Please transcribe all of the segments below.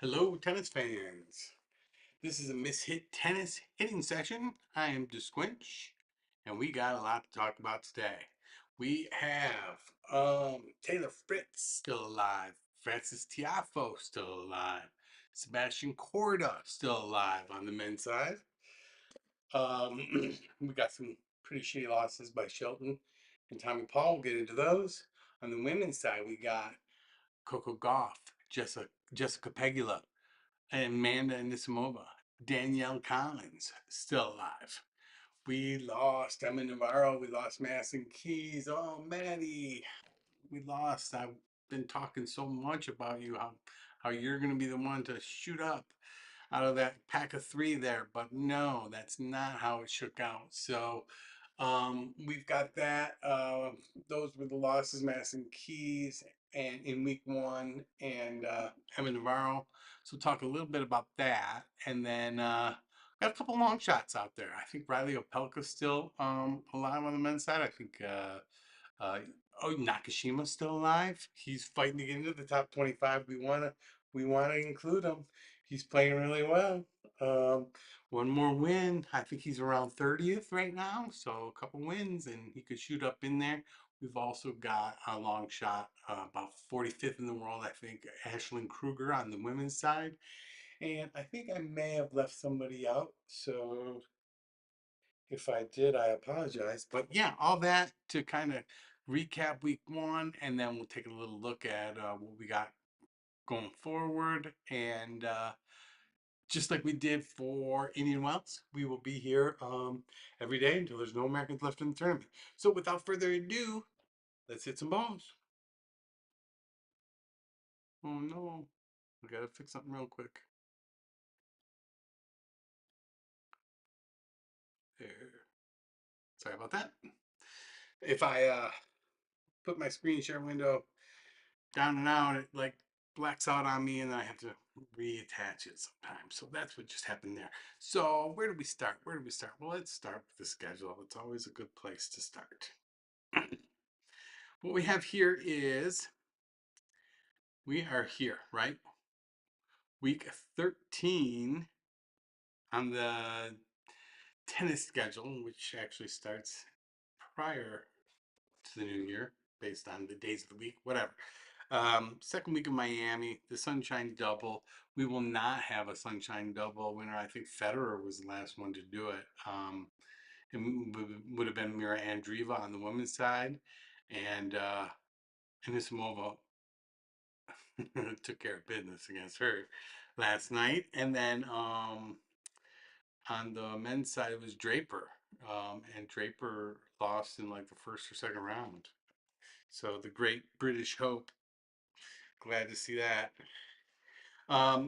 Hello, tennis fans. This is a mishit tennis hitting session. I am DeSquinch, and we got a lot to talk about today. We have Taylor Fritz still alive, Francis Tiafoe still alive, Sebastian Korda still alive on the men's side. Um, we got some pretty shitty losses by Shelton and Tommy Paul. We'll get into those. On the women's side, we got Coco Gauff, Jessica Pegula, Amanda Anisimova, Danielle Collins, still alive. We lost Emma Navarro. We lost Madison Keys. Oh, Maddie, we lost. I've been talking so much about you, how you're going to be the one to shoot up out of that pack of three there, but no, that's not how it shook out. So we've got that. Those were the losses, Madison Keys and in week one, and Emma Navarro. So we'll talk a little bit about that, and then got a couple long shots out there. I think Riley Opelka's still alive on the men's side. I think uh, oh, Nakashima's still alive. He's fighting to get into the top 25. We wanna include him. He's playing really well. Um, one more win. I think he's around 30th right now. So a couple wins and he could shoot up in there. We've also got a long shot, about 45th in the world, I think, Ashlyn Kruger on the women's side. And I think I may have left somebody out. So if I did, I apologize. But yeah, all that to kind of recap week one, and then we'll take a little look at what we got going forward. And just like we did for Indian Wells, we will be here every day until there's no Americans left in the tournament. So without further ado, let's hit some balls. Oh no, I gotta fix something real quick. There. Sorry about that. If I put my screen share window down and out, it like blacks out on me and I have to reattach it sometimes. So that's what just happened there. So where do we start? Where do we start? Well, let's start with the schedule. It's always a good place to start. What we have here is we are here, right? Week 13 on the tennis schedule, which actually starts prior to the new year based on the days of the week, whatever. Second week of Miami, the Sunshine Double. We will not have a Sunshine Double winner. I think Federer was the last one to do it. It would have been Mira Andreeva on the women's side, and Anisimova took care of business against her last night. And then on the men's side, it was Draper, and Draper lost in like the first or second round. So the great British Hope, glad to see that.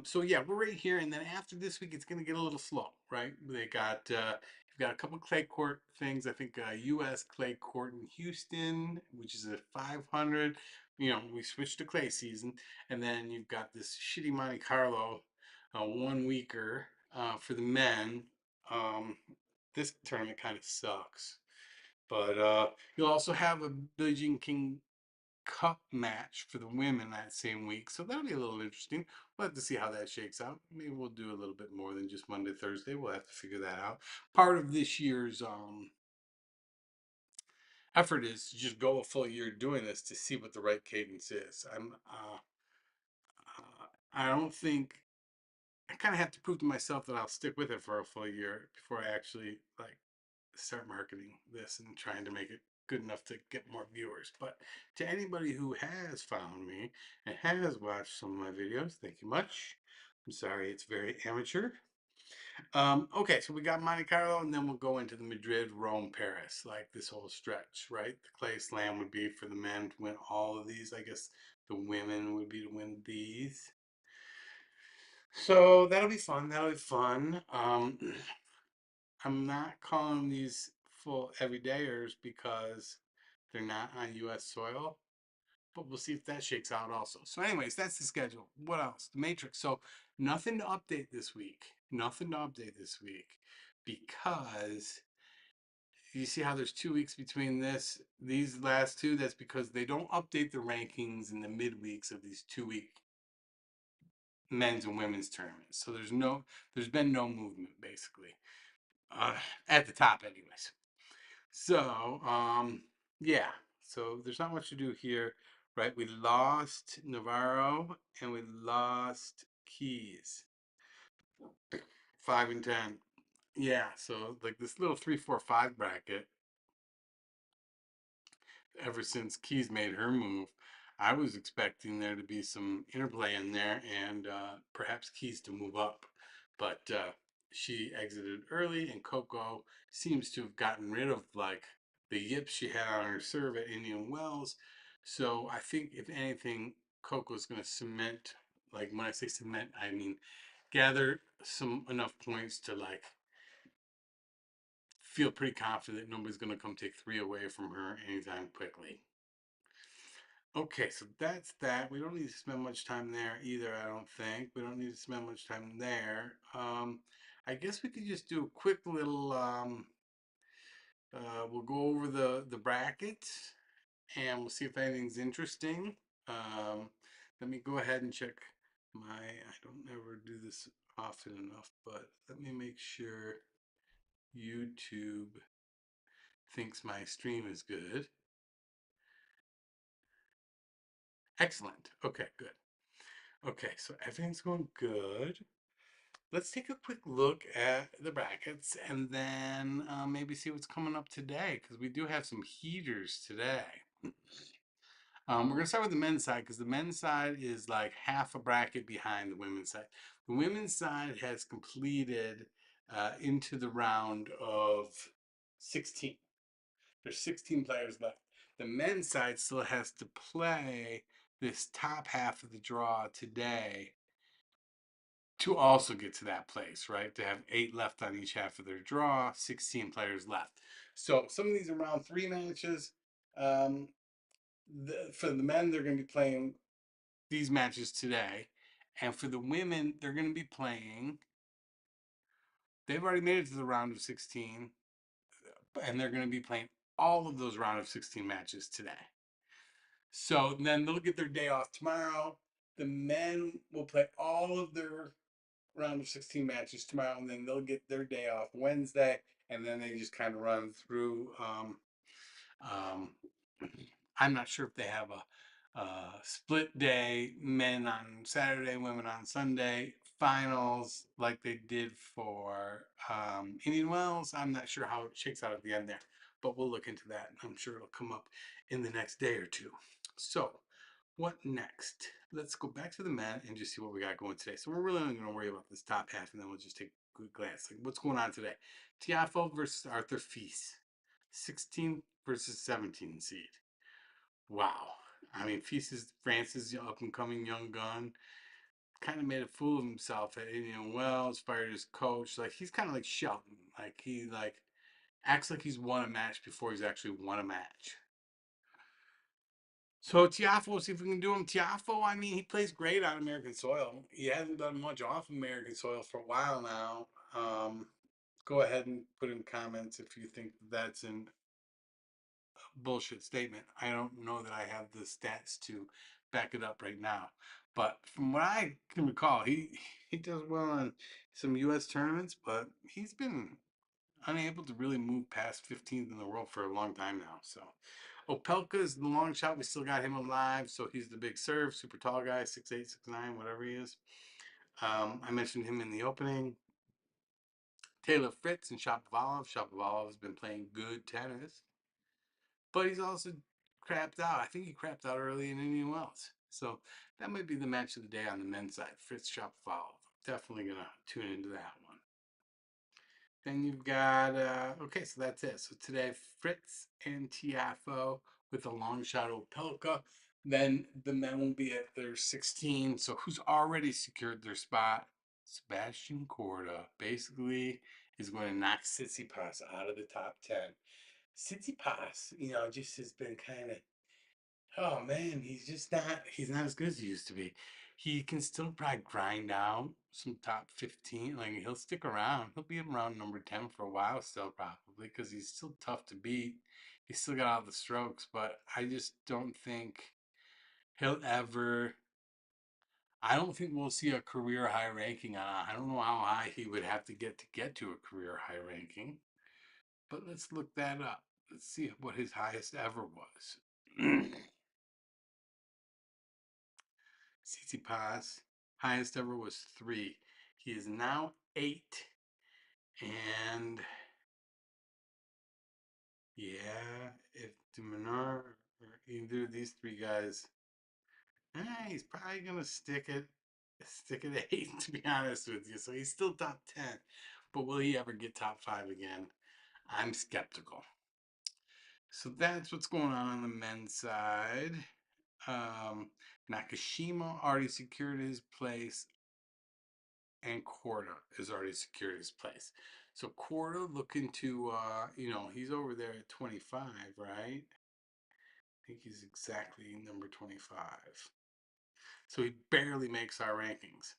So yeah, we're right here, and then after this week, it's going to get a little slow, right? They got you've got a couple clay court things. I think U.S. clay court in Houston, which is at 500. You know, we switched to clay season, and then you've got this shitty Monte Carlo, 1 weeker for the men. Um, this tournament kind of sucks, but you'll also have a Billie Jean King Cup match for the women that same week. So that'll be a little interesting. We'll have to see how that shakes out. Maybe we'll do a little bit more than just Monday, Thursday. We'll have to figure that out. Part of this year's effort is to just go a full year doing this to see what the right cadence is. I don't think I kind of have to prove to myself that I'll stick with it for a full year before I actually like start marketing this and trying to make it good enough to get more viewers. But to anybody who has found me and has watched some of my videos, thank you much. I'm sorry, it's very amateur. Okay, so we got Monte Carlo, and then we'll go into the Madrid, Rome, Paris, like this whole stretch, right? The Clay Slam would be for the men to win all of these. I guess the women would be to win these. So that'll be fun. That'll be fun. I'm not calling these full everydayers because they're not on U.S. soil, but we'll see if that shakes out also. So, anyways, that's the schedule. What else? The Matrix. So, nothing to update this week. Nothing to update this week because you see how there's 2 weeks between these last two. That's because they don't update the rankings in the midweeks of these 2 week men's and women's tournaments. So there's been no movement basically uh, at the top, anyways. So yeah. So there's not much to do here, right? We lost Navarro and we lost Keys, 5 and 10. Yeah. So like this little 3, 4, 5 bracket ever since Keys made her move, I was expecting there to be some interplay in there and perhaps Keys to move up. But she exited early, and Coco seems to have gotten rid of like the yips she had on her serve at Indian Wells. So I think, if anything, Coco's going to cement, like when I say cement, I mean gather some enough points to like feel pretty confident nobody's going to come take 3 away from her anytime quickly. Okay, so that's that. We don't need to spend much time there either, I don't think. We don't need to spend much time there. I guess we could just do a quick little, we'll go over the brackets and we'll see if anything's interesting. Um, Let me go ahead and check I don't ever do this often enough, but let me make sure YouTube thinks my stream is good. Excellent. Okay, good. Okay, so everything's going good. Let's take a quick look at the brackets and then maybe see what's coming up today, because we do have some heaters today. We're going to start with the men's side, because the men's side is like half a bracket behind the women's side. The women's side has completed into the round of 16. There's 16 players left. The men's side still has to play this top half of the draw today to also get to that place, right? To have 8 left on each half of their draw, 16 players left. So some of these are round 3 matches. Um, for the men, they're going to be playing these matches today. And for the women, they're going to be playing, they've already made it to the round of 16, and they're going to be playing all of those round of 16 matches today. So then they'll get their day off tomorrow. The men will play all of their round of 16 matches tomorrow, and then they'll get their day off Wednesday, and then they just kind of run through. Um, I'm not sure if they have a split day, men on Saturday, women on Sunday, finals like they did for Indian Wells. I'm not sure how it shakes out at the end there, but we'll look into that. I'm sure it'll come up in the next day or two. So, what next? Let's go back to the mat and just see what we got going today. So we're really only going to worry about this top half, and then we'll just take a good glance. Like, what's going on today? Tiafoe versus Arthur Fils, 16 versus 17 seed. Wow. I mean, Fils is France's up and coming young gun. Kind of made a fool of himself at Indian Wells. Fired his coach. Like, he's kind of like Shelton. Like, he acts like he's won a match before he's actually won a match. So Tiafoe, see if we can do him. Tiafoe, I mean, he plays great on American soil. He hasn't done much off American soil for a while now. Go ahead and put in comments if you think that's a bullshit statement. I don't know that I have the stats to back it up right now. But from what I can recall, he does well in some U.S. tournaments, but he's been unable to really move past 15th in the world for a long time now. So Opelka is the long shot. We still got him alive. So he's the big serve, super tall guy, 6'8", 6'9", whatever he is. I mentioned him in the opening. Taylor Fritz and Shapovalov. Shapovalov has been playing good tennis, but he's also crapped out. I think he crapped out early in Indian Wells. So that might be the match of the day on the men's side. Fritz Shapovalov. Definitely going to tune into that one. Then you've got, okay, so that's it. So today, Fritz and Tiafoe with a long shot Opelka. Then the men will be at their 16. So who's already secured their spot? Sebastian Korda basically is going to knock Tsitsipas out of the top 10. Tsitsipas, just has been kind of, oh man, he's not as good as he used to be. He can still probably grind out some top 15. Like, he'll stick around. He'll be around number 10 for a while still, probably, because he's still tough to beat. He's still got all the strokes, but I just don't think he'll ever I don't think we'll see a career high ranking on. I don't know how high he would have to get to a career high ranking, but let's look that up. Let's see what his highest ever was. Tsitsipas highest ever was 3. He is now 8, and yeah, if Diminar or either of these 3 guys, he's probably gonna stick at 8 to be honest with you. So he's still top 10, but will he ever get top 5 again? I'm skeptical. So that's what's going on the men's side. Um, Nakashima already secured his place, and Korda has already secured his place. So Korda looking to, he's over there at 25, right? I think he's exactly number 25. So he barely makes our rankings.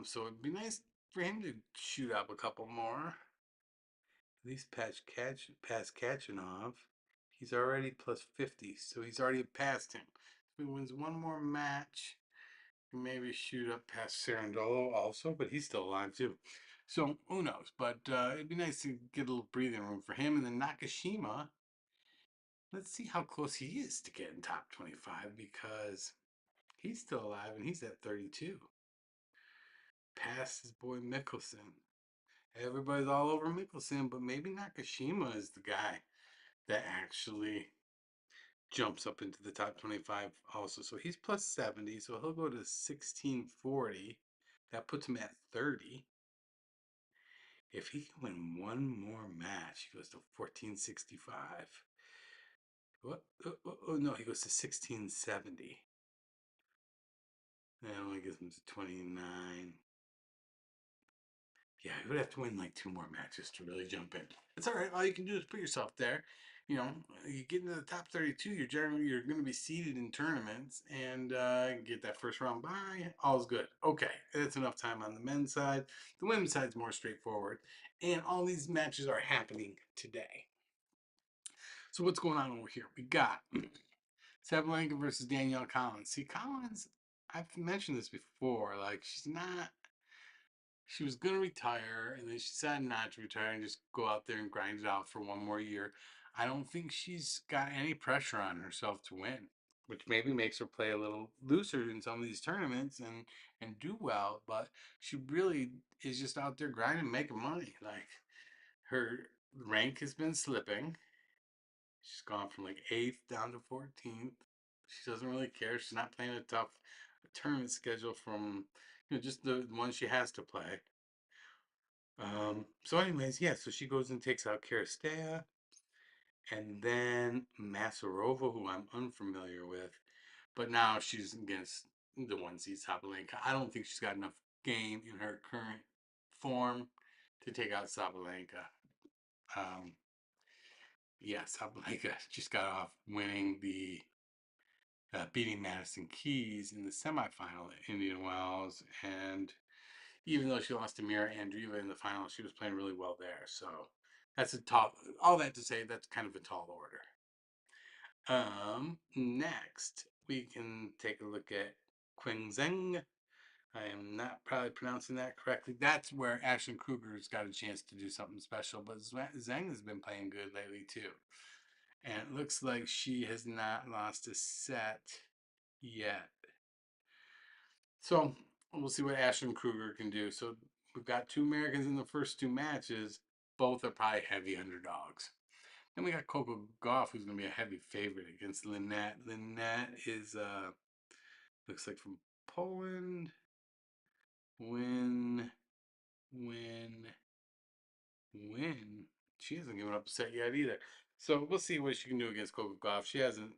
So it'd be nice for him to shoot up a couple more. At least past Kachanov. He's already plus 50, so he's already passed him. If he wins one more match, maybe shoot up past Sarandolo also, but he's still alive too. So who knows? But it'd be nice to get a little breathing room for him. And then Nakashima, let's see how close he is to getting top 25 because he's still alive and he's at 32. Past his boy Mickelson. Everybody's all over Mickelson, but maybe Nakashima is the guy that actually jumps up into the top 25 also. So he's plus 70, so he'll go to 1640. That puts him at 30. If he can win one more match, he goes to 1465. What? Oh, no, he goes to 1670. That only gives him to 29. Yeah, he would have to win like 2 more matches to really jump in. It's all right. All you can do is put yourself there. You get into the top 32, you're going to be seeded in tournaments and get that first round bye. All's good. Okay, that's enough time on the men's side. The women's side's more straightforward, and all these matches are happening today. So what's going on over here? We got Sabalenka versus Danielle Collins. See, Collins, I've mentioned this before. Like, she was going to retire, and then she decided not to retire and just go out there and grind it out for one more year. I don't think she's got any pressure on herself to win, which maybe makes her play a little looser in some of these tournaments and do well. But she really is just out there grinding, making money. Like, her rank has been slipping. She's gone from like 8th down to 14th. She doesn't really care. She's not playing a tough tournament schedule from just the one she has to play. So anyways, yeah, so she goes and takes out Kirstea, and then Masarova, who I'm unfamiliar with, but now she's against the one seed Sabalenka. I don't think she's got enough game in her current form to take out Sabalenka. Um, yeah, Sabalenka just got off winning beating Madison Keys in the semifinal at Indian Wells, and even though she lost to Mira Andreeva in the final, she was playing really well there. So that's a tall. All that to say, that's kind of a tall order. Next we can take a look at Zheng. I am not probably pronouncing that correctly. That's where Ashlyn Kruger's got a chance to do something special, but Zheng has been playing good lately too. And it looks like she has not lost a set yet. So we'll see what Ashton Kruger can do. So we've got 2 Americans in the first 2 matches. Both are probably heavy underdogs. Then we got Coco Gauff, who's going to be a heavy favorite against Lynette. Lynette is, looks like from Poland. Win. She hasn't given up a set yet either. So we'll see what she can do against Coco Gauff. She hasn't.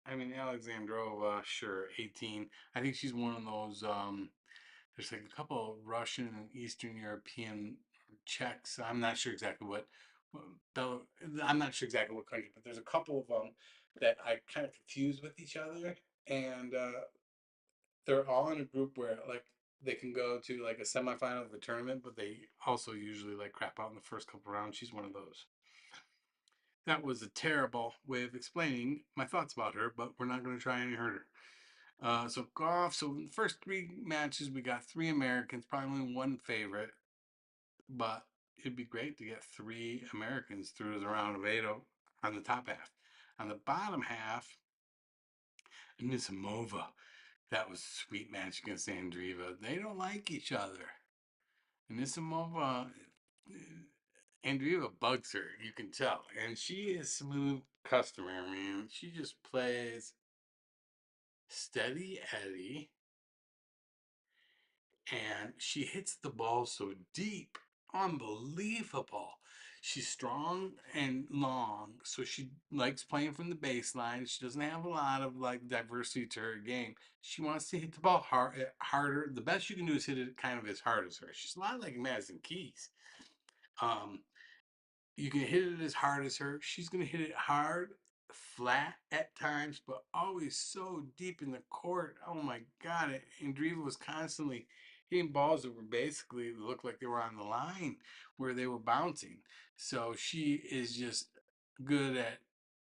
I mean, Alexandrova, sure, 18. I think she's one of those, there's like a couple of Russian and Eastern European Czechs. I'm not sure exactly what country, but there's a couple of them that I kind of confuse with each other, and they're all in a group where like they can go to like a semifinal of a tournament, but they also usually like crap out in the first couple rounds. She's one of those. That was a terrible way of explaining my thoughts about her, but we're not going to try any harder. So Gauff. So in the first three matches, we got three Americans, probably only one favorite, but it'd be great to get three Americans through the round of eight on the top half. On the bottom half, Anisimova. That was a sweet match against Andreeva. They don't like each other. Anisimova, Andreeva bugs her, you can tell. And she is smooth customer, man. She just plays steady Eddie, and she hits the ball so deep. Unbelievable. She's strong and long, so she likes playing from the baseline. She doesn't have a lot of like diversity to her game. She wants to hit the ball harder. The best you can do is hit it kind of as hard as her. She's a lot like Madison Keys. Um, you can hit it as hard as her. She's going to hit it hard, flat at times, but always so deep in the court. Oh my God. Andreeva was constantly hitting balls that were basically looked like they were on the line where they were bouncing. So she is just good at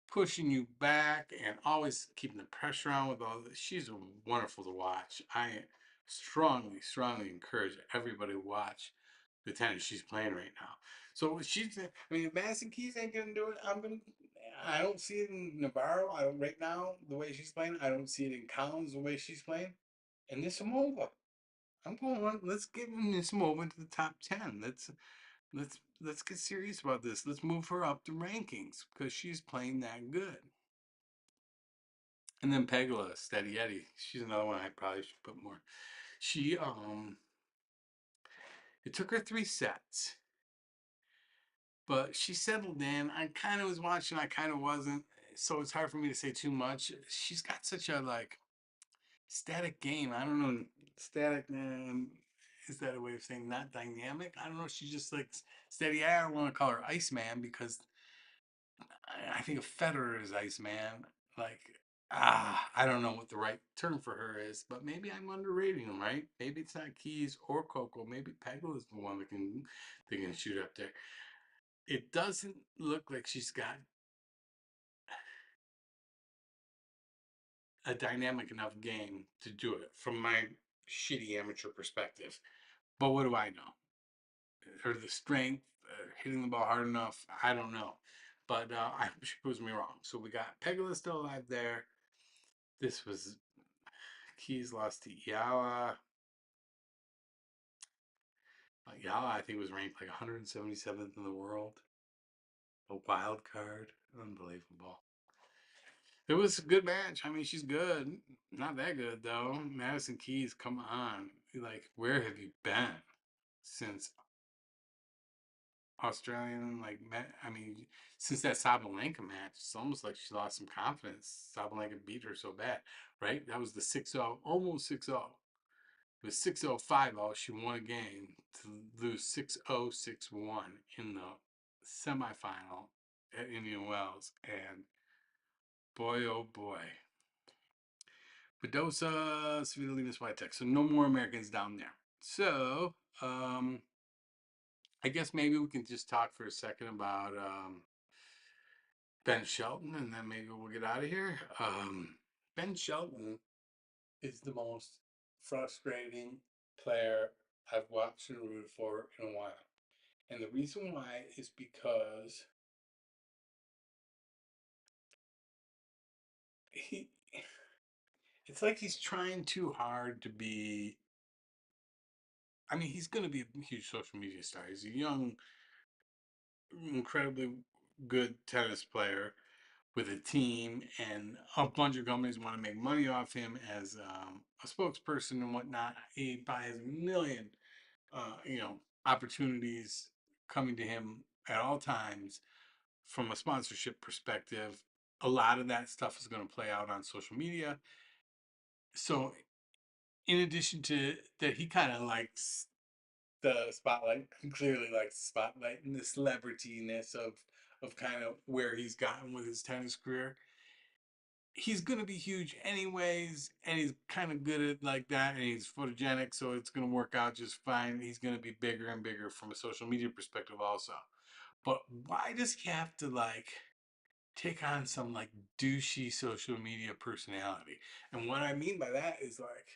pushing you back and always keeping the pressure on with all this. She's wonderful to watch. I strongly, strongly encourage everybody to watch the tennis she's playing right now. So she's, I mean, if Madison Keys ain't gonna do it, I don't see it in Navarro. I don't right now the way she's playing. I don't see it in Collins the way she's playing. And Nisimova, I'm going on. Let's get Nisimova into the top 10. Let's get serious about this. Let's move her up the rankings because she's playing that good. And then Pegula, Steady Eddie. She's another one I probably should put more. She it took her 3 sets, but she settled in. I kind of was watching, I kind of wasn't. So it's hard for me to say too much. She's got such a like static game. I don't know. Static, is that a way of saying not dynamic? I don't know. She's just like steady. I don't want to call her Iceman because I think of Federer as Iceman. Like, I don't know what the right term for her is, but maybe I'm underrating them, right? Maybe it's not Keys or Coco. Maybe Peggle is the one that can shoot up there. It doesn't look like she's got a dynamic enough game to do it from my shitty amateur perspective. But what do I know? Or the strength, hitting the ball hard enough, I don't know. But I hope she proves me wrong. So we got Pegula still alive there. This was Keys lost to Yala. Yala, I think, was ranked like 177th in the world. A wild card. Unbelievable. It was a good match. I mean, she's good. Not that good, though. Madison Keys, come on. Like, where have you been since Australian? Like, I mean, since that Sabalenka match, it's almost like she lost some confidence. Sabalenka beat her so bad, right? That was the 6-0, almost 6-0. It was 6-0, 5-0. She won a game to lose 6-0, 6-1 in the semifinal at Indian Wells. And boy, oh boy. Badosa, Svitolina, Swiatek. So no more Americans down there. So, I guess maybe we can just talk for a second about Ben Shelton, and then maybe we'll get out of here. Ben Shelton is the most frustrating player I've watched and rooted for in a while. And the reason why is because he it's like he's trying too hard to be. I mean, he's going to be a huge social media star. He's a young, incredibly good tennis player with a team, and a bunch of companies want to make money off him as a spokesperson and whatnot. He probably has a million, opportunities coming to him at all times from a sponsorship perspective. A lot of that stuff is going to play out on social media. So, in addition to that, he kind of likes the spotlight, clearly likes the spotlight and the celebrityness of kind of where he's gotten with his tennis career. He's going to be huge anyways, and he's kind of good at like that, and he's photogenic, so it's going to work out just fine. He's going to be bigger and bigger from a social media perspective also. But why does he have to like take on some like douchey social media personality. And what I mean by that is like,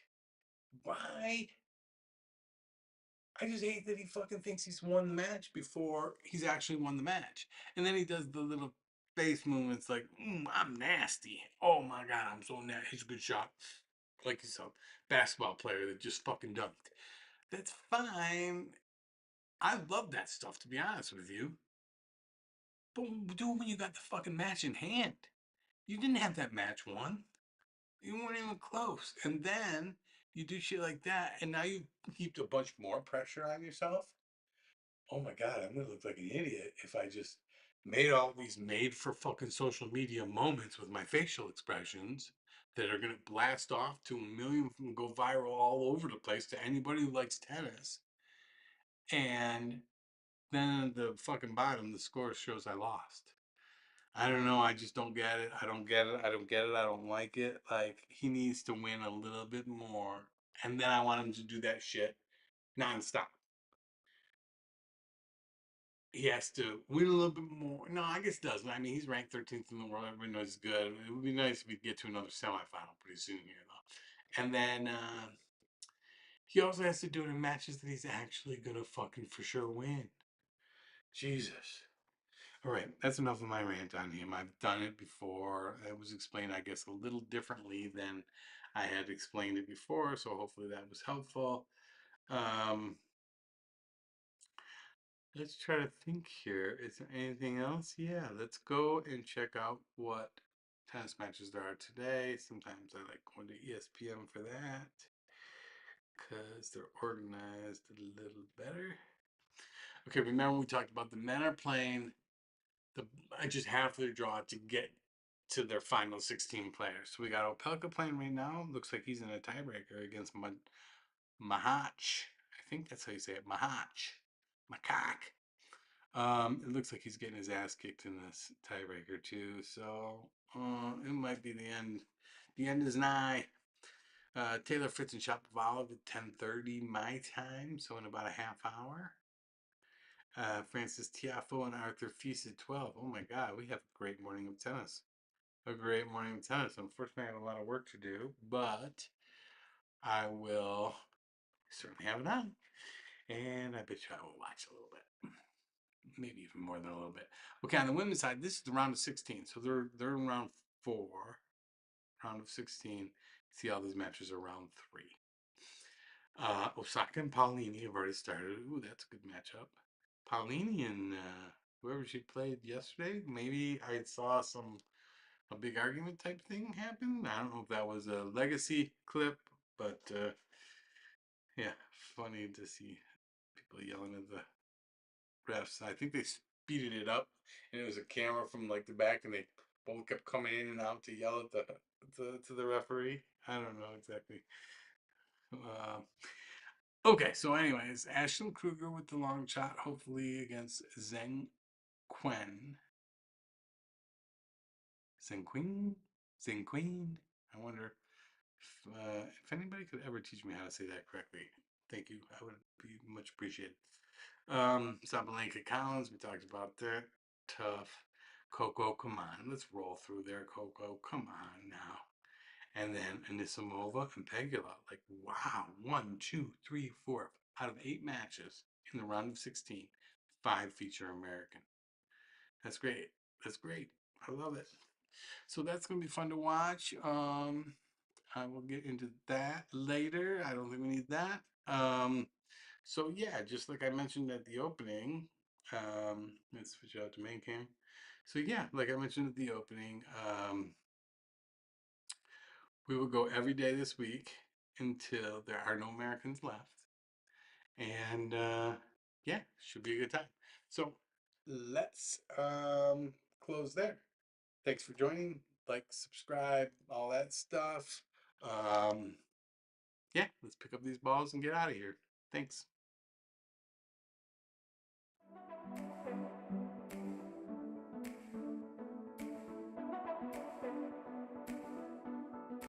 why? I just hate that he fucking thinks he's won the match before he's actually won the match. And then he does the little face movements like, I'm nasty. Oh my God, I'm so nasty. He's a good shot. Like he's a basketball player that just fucking dunked. That's fine. I love that stuff, to be honest with you. But do it when you got the fucking match in hand. You didn't have that match won. You weren't even close. And then you do shit like that, and now you heaped a bunch more pressure on yourself. Oh my God, I'm gonna look like an idiot if I just made all these made for fucking social media moments with my facial expressions that are gonna blast off to a million and go viral all over the place to anybody who likes tennis. And then at the fucking bottom, the score shows I lost. I don't know. I just don't get it. I don't get it. I don't get it. I don't like it. Like, he needs to win a little bit more. And then I want him to do that shit nonstop. He has to win a little bit more. No, I guess he doesn't. I mean, he's ranked 13th in the world. Everybody knows he's good. It would be nice if we get to another semifinal pretty soon here, though. And then he also has to do it in matches that he's actually going to fucking for sure win. Jesus. All right, that's enough of my rant on him. I've done it before. It was explained, I guess, a little differently than I had explained it before, so hopefully that was helpful. Um, let's try to think here. Is there anything else? Yeah, let's go and check out what tennis matches there are today. Sometimes I like going to ESPN for that because they're organized a little better. Okay, remember we talked about the men are playing the just half their draw to get to their final 16 players. So we got Opelka playing right now. Looks like he's in a tiebreaker against Mahach. I think that's how you say it. Mahach. Makak. It looks like he's getting his ass kicked in this tiebreaker too. So it might be the end. The end is nigh. Taylor Fritz and Shapovalov at 10:30 my time, so in about a half hour. Francis Tiafoe and Arthur Fils at 12. Oh my God, we have a great morning of tennis. A great morning of tennis. Unfortunately, I have a lot of work to do, but I will certainly have it on. And I bet you I will watch a little bit. Maybe even more than a little bit. Okay, on the women's side, this is the round of 16. So they're in round 4. Round of 16. See, all these matches are round 3. Osaka and Paolini have already started. Ooh, that's a good matchup. Paolini and whoever she played yesterday, maybe I saw a big argument type thing happen. I don't know if that was a legacy clip, but yeah, funny to see people yelling at the refs. I think they speeded it up, and it was a camera from like the back, and they both kept coming in and out to yell at to the referee. I don't know exactly. Uh, okay, so anyways, Ashton Kruger with the long shot, hopefully against Zheng Quen. Zheng Quen? Zheng Quen? I wonder if anybody could ever teach me how to say that correctly. Thank you. I would be much appreciated. Sabalenka Collins, we talked about that. Tough. Coco, come on. Let's roll through there, Coco. Come on now. And then Anisimova and Pegula. Like, wow. 1, 2, 3, 4 out of 8 matches in the round of 16. 5 feature American. That's great. That's great. I love it. So that's going to be fun to watch. I will get into that later. I don't think we need that. So yeah, just like I mentioned at the opening, let's switch out to main cam. So yeah, like I mentioned at the opening, we will go every day this week until there are no Americans left. And yeah, should be a good time. So let's close there. Thanks for joining. Like, subscribe, all that stuff. Yeah, let's pick up these balls and get out of here. Thanks.